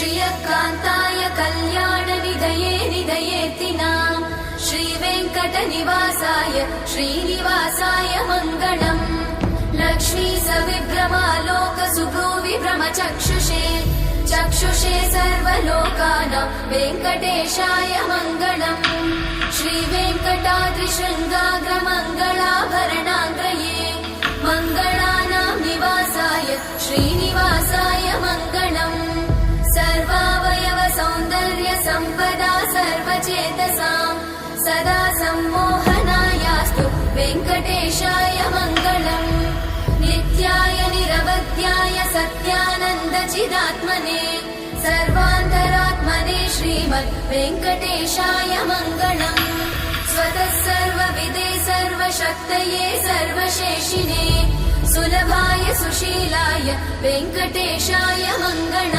श्रियकान्ताय कल्याणनिधये निधयेतिनाम् श्रीवेङ्कटनिवासाय श्रीनिवासाय मङ्गलम् लक्ष्मी सविभ्रमालोकसुभ्रूविभ्रमचक्षुषे चक्षुषे सर्वलोकानां वेङ्कटेशाय मङ्गलम् श्रीवेङ्कटाद्रिशृङ्गाग्रमङ्गलाभरणाङ्गये मङ्गलानां निवासाय श्रीनिवासाय मङ्गलम् सर्वावयव सौन्दर्य सम्पदा सर्वचेतसां सदा सम्मोहनायास्तु वेङ्कटेशाय मङ्गलम् नित्याय निरवध्याय सत्यानन्दचिदात्मने सर्वान्तरात्मने श्रीमद् वेङ्कटेशाय मङ्गलम् स्वतः सर्वविदे सर्वशक्तये सर्वशेषिने सुलभाय सुशीलाय वेङ्कटेशाय मङ्गलम्।